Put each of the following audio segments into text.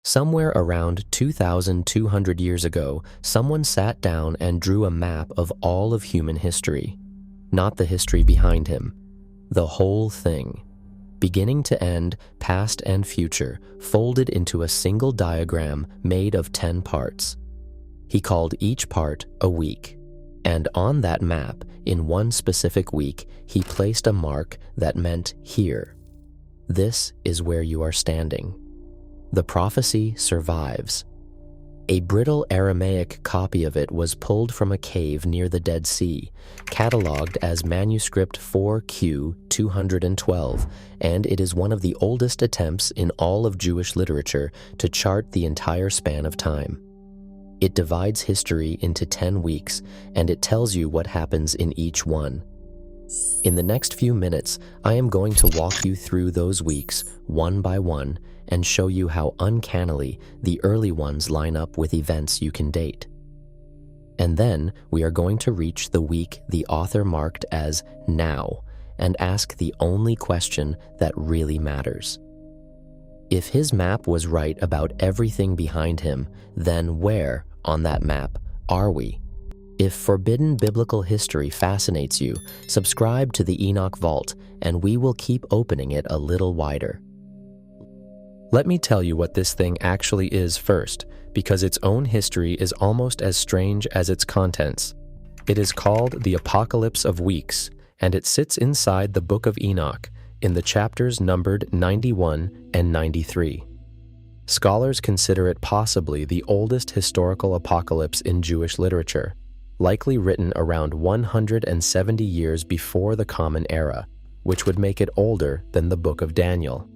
Somewhere around 2,200 years ago, someone sat down and drew a map of all of human history. Not the history behind him, the whole thing. Beginning to end, past and future, folded into a single diagram made of 10 parts. He called each part a week, and on that map, in one specific week, he placed a mark that meant here. This is where you are standing. The prophecy survives. A brittle Aramaic copy of it was pulled from a cave near the Dead Sea, catalogued as manuscript 4Q 212, and it is one of the oldest attempts in all of Jewish literature to chart the entire span of time. It divides history into 10 weeks, and it tells you what happens in each one. In the next few minutes, I am going to walk you through those weeks, one by one, and show you how uncannily the early ones line up with events you can date. And then we are going to reach the week the author marked as now and ask the only question that really matters. If his map was right about everything behind him, then where on that map are we? If forbidden biblical history fascinates you, subscribe to the Enoch Vault and we will keep opening it a little wider. Let me tell you what this thing actually is first, because its own history is almost as strange as its contents. It is called the Apocalypse of Weeks, and it sits inside the Book of Enoch, in the chapters numbered 91 and 93. Scholars consider it possibly the oldest historical apocalypse in Jewish literature, likely written around 170 years before the Common Era, which would make it older than the Book of Daniel.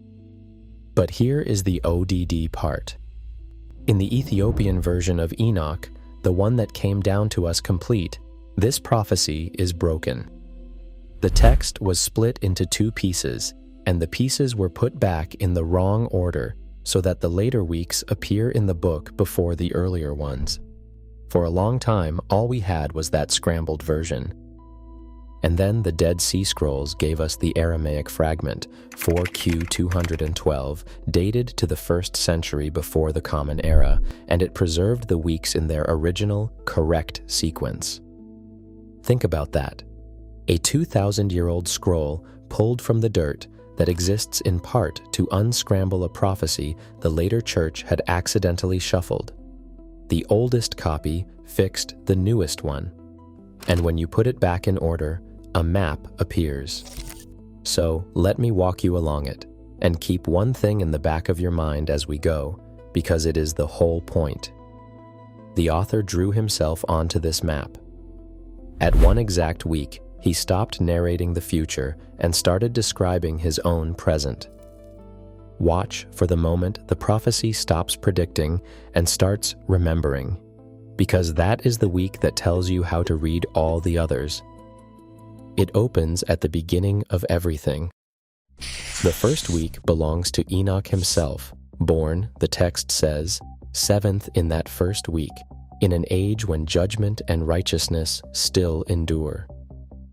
But here is the ODD part. In the Ethiopian version of Enoch, the one that came down to us complete, this prophecy is broken. The text was split into 2 pieces, and the pieces were put back in the wrong order so that the later weeks appear in the book before the earlier ones. For a long time, all we had was that scrambled version. And then the Dead Sea Scrolls gave us the Aramaic fragment, 4Q 212, dated to the 1st century before the Common Era, and it preserved the weeks in their original, correct sequence. Think about that. A 2,000-year-old scroll pulled from the dirt that exists in part to unscramble a prophecy the later church had accidentally shuffled. The oldest copy fixed the newest one, and when you put it back in order, a map appears. So let me walk you along it, and keep one thing in the back of your mind as we go, because it is the whole point. The author drew himself onto this map. At one exact week, he stopped narrating the future and started describing his own present. Watch for the moment the prophecy stops predicting and starts remembering, because that is the week that tells you how to read all the others. It opens at the beginning of everything. The first week belongs to Enoch himself, born, the text says, 7th in that first week, in an age when judgment and righteousness still endure.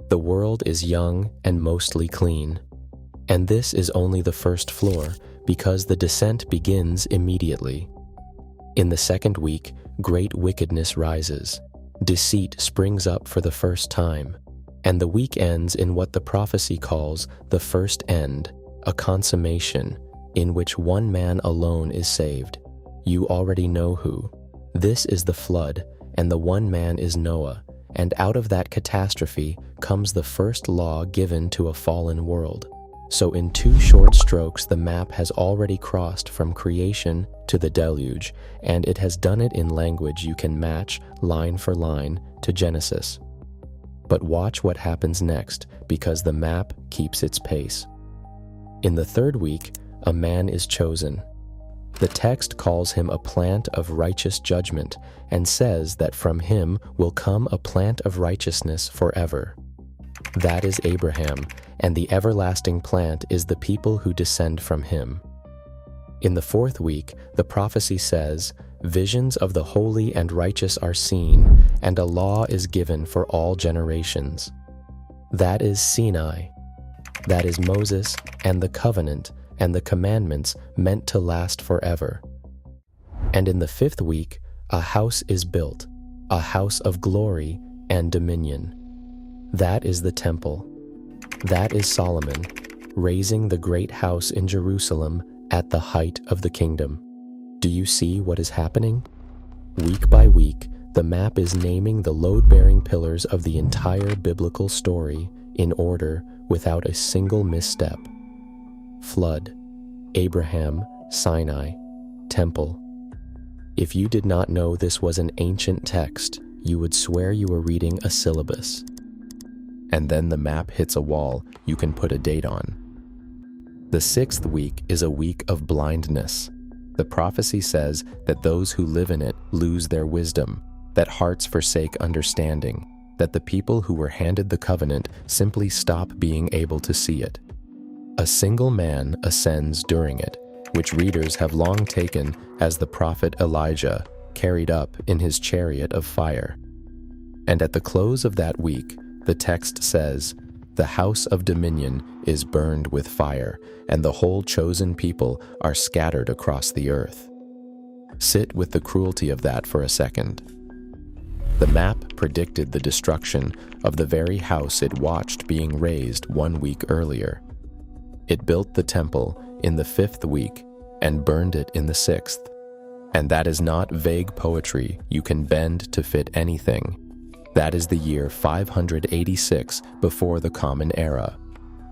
The world is young and mostly clean. And this is only the first floor, because the descent begins immediately. In the second week, great wickedness rises. Deceit springs up for the first time. And the week ends in what the prophecy calls the first end, a consummation, in which one man alone is saved. You already know who. This is the flood, and the one man is Noah, and out of that catastrophe comes the first law given to a fallen world. So in 2 short strokes, the map has already crossed from creation to the deluge, and it has done it in language you can match, line for line, to Genesis. But watch what happens next, because the map keeps its pace. In the third week, a man is chosen. The text calls him a plant of righteous judgment and says that from him will come a plant of righteousness forever. That is Abraham, and the everlasting plant is the people who descend from him. In the fourth week, the prophecy says, visions of the holy and righteous are seen, and a law is given for all generations. That is Sinai. That is Moses and the covenant and the commandments meant to last forever. And in the 5th week, a house is built, a house of glory and dominion. That is the temple. That is Solomon, raising the great house in Jerusalem at the height of the kingdom. Do you see what is happening? Week by week, the map is naming the load-bearing pillars of the entire biblical story in order without a single misstep. Flood, Abraham, Sinai, temple. If you did not know this was an ancient text, you would swear you were reading a syllabus. And then the map hits a wall you can put a date on. The 6th week is a week of blindness. The prophecy says that those who live in it lose their wisdom, that hearts forsake understanding, that the people who were handed the covenant simply stop being able to see it. A single man ascends during it, which readers have long taken as the prophet Elijah, carried up in his chariot of fire. And at the close of that week, the text says, "The house of dominion is burned with fire, and the whole chosen people are scattered across the earth." Sit with the cruelty of that for a second. The map predicted the destruction of the very house it watched being raised 1 week earlier. It built the temple in the 5th week and burned it in the 6th. And that is not vague poetry you can bend to fit anything. That is the year 586 before the Common Era.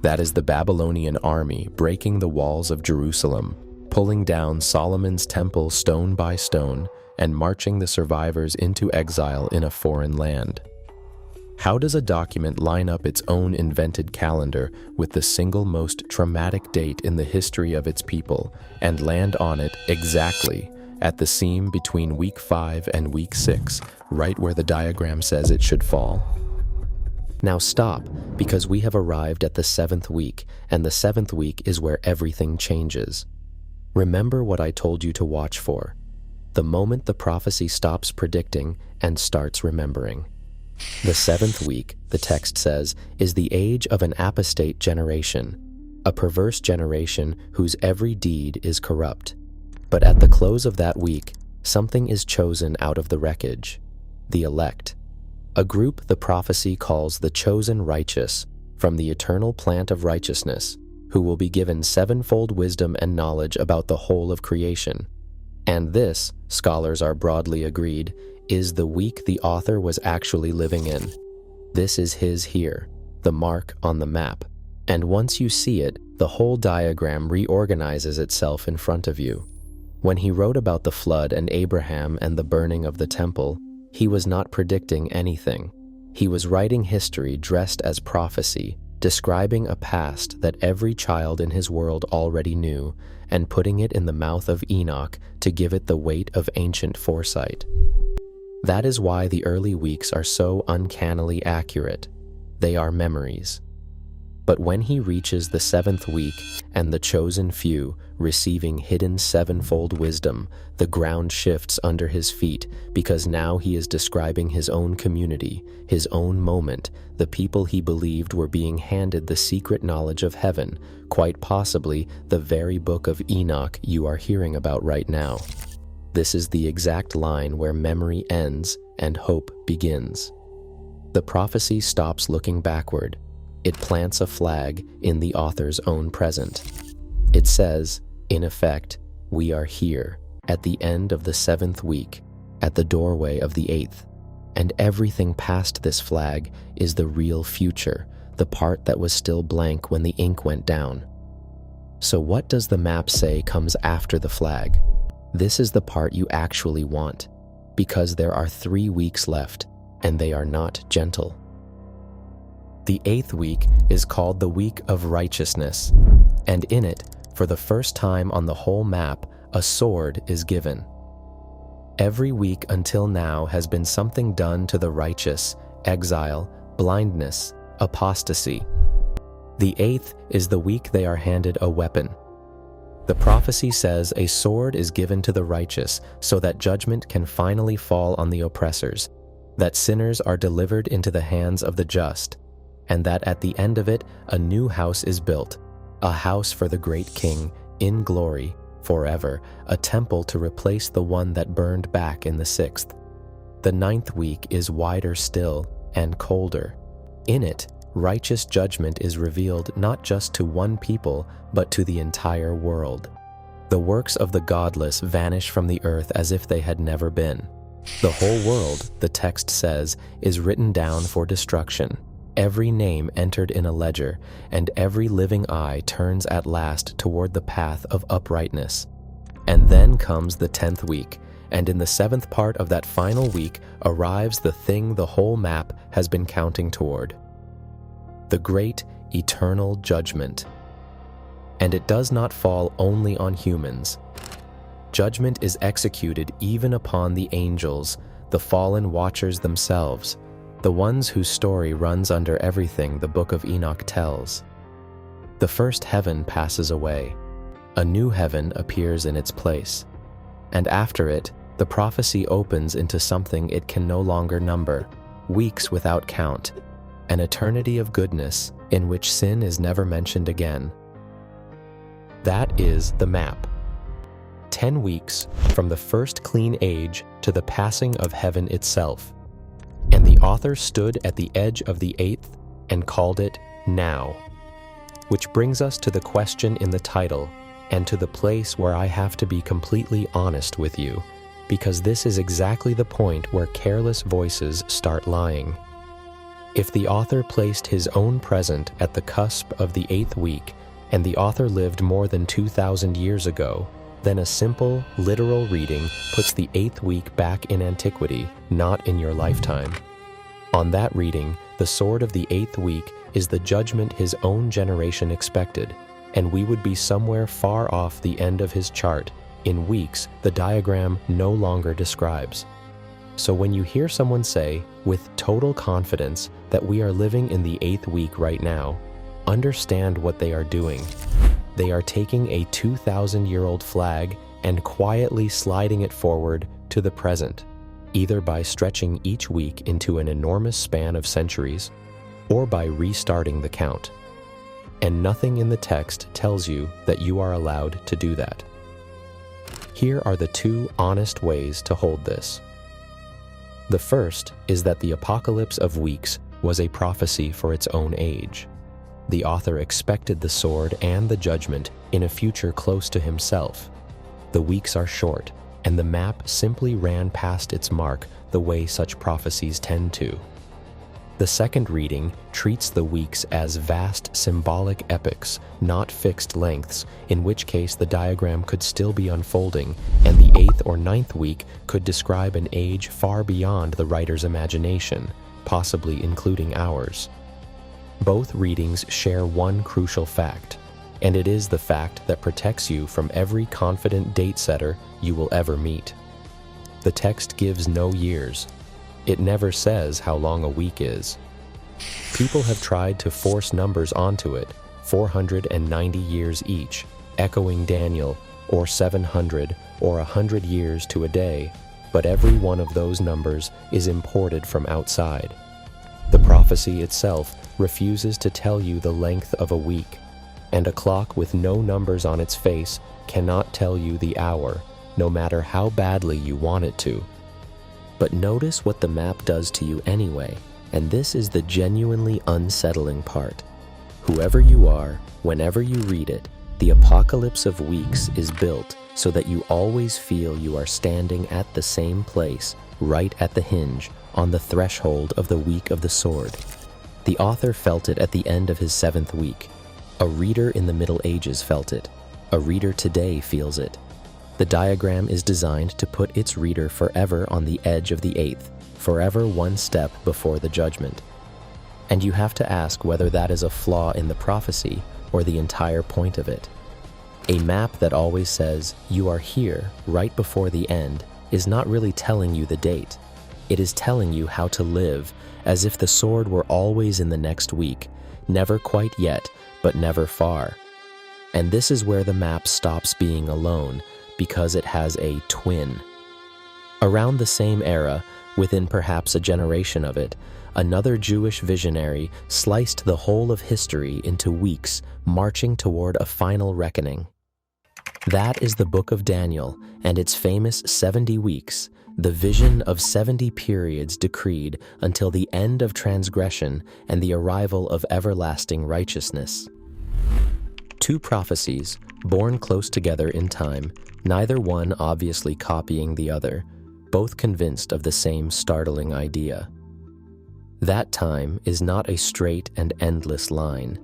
That is the Babylonian army breaking the walls of Jerusalem, pulling down Solomon's temple stone by stone, and marching the survivors into exile in a foreign land. How does a document line up its own invented calendar with the single most traumatic date in the history of its people and land on it exactly at the seam between week 5 and week 6, right where the diagram says it should fall? Now stop, because we have arrived at the 7th week, and the 7th week is where everything changes. Remember what I told you to watch for. The moment the prophecy stops predicting and starts remembering. The 7th week, the text says, is the age of an apostate generation, a perverse generation whose every deed is corrupt. But at the close of that week, something is chosen out of the wreckage, the elect, a group the prophecy calls the chosen righteous from the eternal plant of righteousness, who will be given 7-fold wisdom and knowledge about the whole of creation. And this, scholars are broadly agreed, is the week the author was actually living in. This is his here, the mark on the map. And once you see it, the whole diagram reorganizes itself in front of you. When he wrote about the flood and Abraham and the burning of the temple, he was not predicting anything. He was writing history dressed as prophecy, describing a past that every child in his world already knew, and putting it in the mouth of Enoch to give it the weight of ancient foresight. That is why the early weeks are so uncannily accurate. They are memories. But when he reaches the 7th week and the chosen few receiving hidden 7-fold wisdom, the ground shifts under his feet, because now he is describing his own community, his own moment, the people he believed were being handed the secret knowledge of heaven, quite possibly the very book of Enoch you are hearing about right now. This is the exact line where memory ends and hope begins. The prophecy stops looking backward. It plants a flag in the author's own present. It says, in effect, we are here, at the end of the 7th week, at the doorway of the 8th, and everything past this flag is the real future, the part that was still blank when the ink went down. So what does the map say comes after the flag? This is the part you actually want, because there are 3 weeks left, and they are not gentle. The 8th week is called the Week of Righteousness, and in it, for the first time on the whole map, a sword is given. Every week until now has been something done to the righteous: exile, blindness, apostasy. The 8th is the week they are handed a weapon. The prophecy says a sword is given to the righteous so that judgment can finally fall on the oppressors, that sinners are delivered into the hands of the just, and that at the end of it a new house is built, a house for the great King, in glory, forever, a temple to replace the one that burned back in the 6th. The 9th week is wider still and colder. In it, righteous judgment is revealed not just to one people, but to the entire world. The works of the godless vanish from the earth as if they had never been. The whole world, the text says, is written down for destruction, every name entered in a ledger, and every living eye turns at last toward the path of uprightness. And then comes the 10th week, and in the 7th part of that final week arrives the thing the whole map has been counting toward: the great eternal judgment. And it does not fall only on humans. Judgment is executed even upon the angels, the fallen watchers themselves, the ones whose story runs under everything the book of Enoch tells. The first heaven passes away. A new heaven appears in its place. And after it, the prophecy opens into something it can no longer number, weeks without count, an eternity of goodness in which sin is never mentioned again. That is the map. 10 weeks from the first clean age to the passing of heaven itself. And the author stood at the edge of the 8th and called it Now. Which brings us to the question in the title, and to the place where I have to be completely honest with you, because this is exactly the point where careless voices start lying. If the author placed his own present at the cusp of the 8th week, and the author lived more than 2,000 years ago, then a simple, literal reading puts the 8th week back in antiquity, not in your lifetime. On that reading, the sword of the 8th week is the judgment his own generation expected, and we would be somewhere far off the end of his chart, in weeks the diagram no longer describes. So when you hear someone say, with total confidence, that we are living in the 8th week right now, understand what they are doing. They are taking a 2,000-year-old flag and quietly sliding it forward to the present, either by stretching each week into an enormous span of centuries, or by restarting the count. And nothing in the text tells you that you are allowed to do that. Here are the two honest ways to hold this. The first is that the apocalypse of weeks was a prophecy for its own age. The author expected the sword and the judgment in a future close to himself. The weeks are short, and the map simply ran past its mark the way such prophecies tend to. The second reading treats the weeks as vast symbolic epochs, not fixed lengths, in which case the diagram could still be unfolding, and the 8th or 9th week could describe an age far beyond the writer's imagination, possibly including ours. Both readings share one crucial fact, and it is the fact that protects you from every confident date setter you will ever meet. The text gives no years. It never says how long a week is. People have tried to force numbers onto it, 490 years each, echoing Daniel, or 700 or 100 years to a day, but every one of those numbers is imported from outside. The prophecy itself refuses to tell you the length of a week, and a clock with no numbers on its face cannot tell you the hour, no matter how badly you want it to. But notice what the map does to you anyway, and this is the genuinely unsettling part. Whoever you are, whenever you read it, the apocalypse of weeks is built so that you always feel you are standing at the same place, right at the hinge, on the threshold of the week of the sword. The author felt it at the end of his 7th week. A reader in the Middle Ages felt it. A reader today feels it. The diagram is designed to put its reader forever on the edge of the 8th, forever one step before the judgment. And you have to ask whether that is a flaw in the prophecy or the entire point of it. A map that always says, "You are here, right before the end," is not really telling you the date. It is telling you how to live, as if the sword were always in the next week, never quite yet, but never far. And this is where the map stops being alone, because it has a twin. Around the same era, within perhaps a generation of it, another Jewish visionary sliced the whole of history into weeks, marching toward a final reckoning. That is the book of Daniel and its famous 70 weeks, the vision of 70 periods decreed until the end of transgression and the arrival of everlasting righteousness. Two prophecies, born close together in time, neither one obviously copying the other, both convinced of the same startling idea. That time is not a straight and endless line,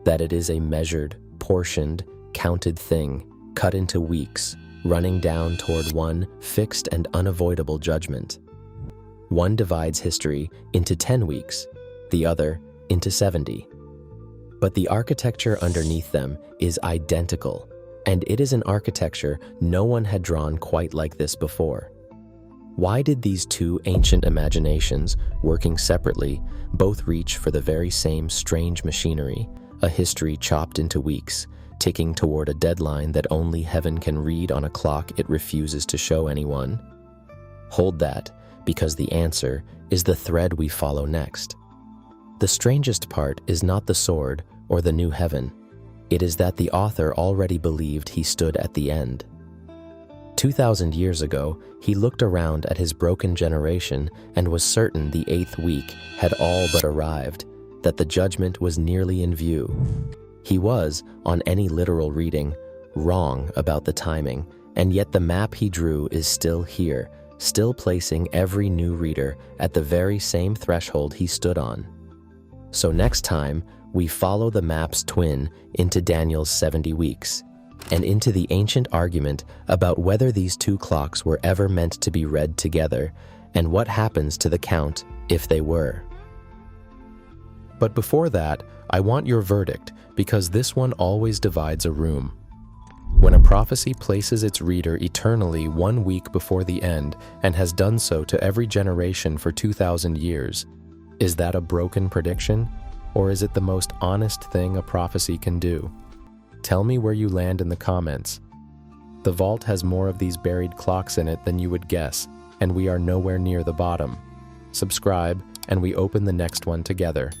that it is a measured, portioned, counted thing, cut into weeks, running down toward one fixed and unavoidable judgment. One divides history into 10 weeks, the other into 70. But the architecture underneath them is identical, and it is an architecture no one had drawn quite like this before. Why did these two ancient imaginations, working separately, both reach for the very same strange machinery, a history chopped into weeks, ticking toward a deadline that only heaven can read on a clock it refuses to show anyone? Hold that, because the answer is the thread we follow next. The strangest part is not the sword or the new heaven. It is that the author already believed he stood at the end. 2,000 years ago, he looked around at his broken generation and was certain the 8th week had all but arrived, that the judgment was nearly in view. He was, on any literal reading, wrong about the timing, and yet the map he drew is still here, still placing every new reader at the very same threshold he stood on. So next time, we follow the map's twin into Daniel's 70 weeks, and into the ancient argument about whether these two clocks were ever meant to be read together, and what happens to the count if they were. But before that, I want your verdict, because this one always divides a room. When a prophecy places its reader eternally 1 week before the end and has done so to every generation for 2,000 years, is that a broken prediction, or is it the most honest thing a prophecy can do? Tell me where you land in the comments. The vault has more of these buried clocks in it than you would guess, and we are nowhere near the bottom. Subscribe, and we open the next one together.